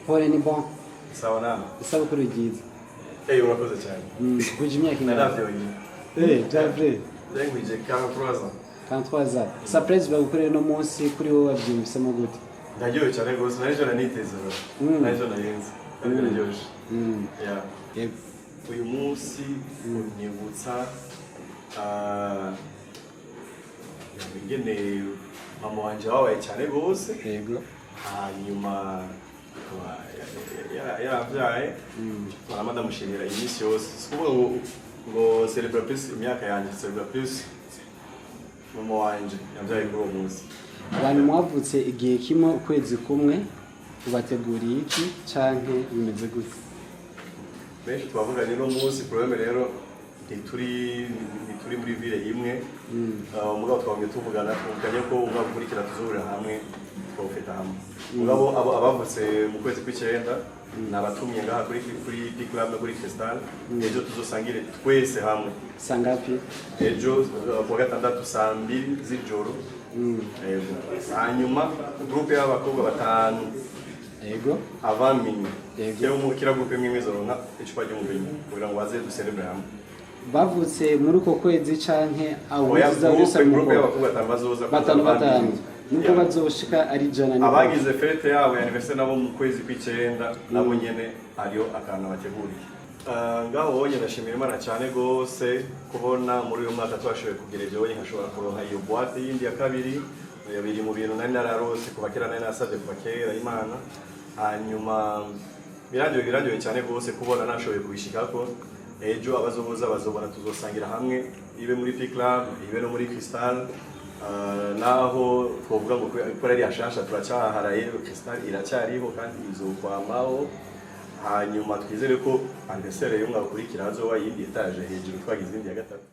Polin ni bon. Sawa nana. Isabukuru yigize. Urakoze cyane. Kuje imyaka ingana. Naravyo. Javre. Ngwije 43 ans. 43 ans. Surprise bagukorera no munsi kuri wowe wabyumvisemo gute? Ndagiye cyane gose naje naniteze. Naje nayenze. Kandi ndaryoshe. Yego. Uyu munsi unyibutsa ingene mama wanje wabaye cyane gose. Yego. Hanyuma yaravyaye mama ndamushimira iminsi yose sikuvuga ngo celebra plus imyaka yanjye celebra plus mama wanje yavyaye kuri uwo munsi. Abantu mwavutse igihe kimwe ukwezi kumwe ubateguriye iki canke bimeze gute? Benshi twavuganye no munsi problème rero turi muri ville imwe mugabo twabonye tuvugana ko ugakurikira tuzurira hamwe twofeta hamwe mugabo abavutse mu kwezi kw'icyenda nabatumye ngaha kuri club no kuri Crystal ejo tuzosangire twese hamwe sangapi ejo kuwa gatandatu saa 2 z'ijoro hanyuma groupe y'abakobwa batanu yego avamini yego mu kira groupe imwe zoronka icupa ry'umuvinyu kugira ngo baze ducelebre hamwe bavutse muri uko kwezi canke awuza gusa groupe y'abakobwa batanu nubwo bazoshika ari jana abagize fete yabo ya anniversaire nabo mu kwezi kw'icyenda nabo nyene ariyo akana bateguriye ngaho wonye ndashimira Imana cyane gose kubona muri uyu mwaka twashoboye kugira ibyo wonye nkashobora kuronka iyo boîte yindi ya kabiri yabiri mu bintu nari nararose kuva kera nari nasabye kuva kera Imana hanyuma birangiye cyane gose kubona nashoboye kubishikako ejo bazobona tuzosangira hamwe ibe muri P-Club ibe no muri Crystal naho twovuga ngo ko ari ashasha turacyaharaye Crystal iracyariho kandi izokwamaho hanyuma twizere ko anniversaire y'umwaka ukurikira hazoba yindi etage hejuru twagize indi ya gatatu.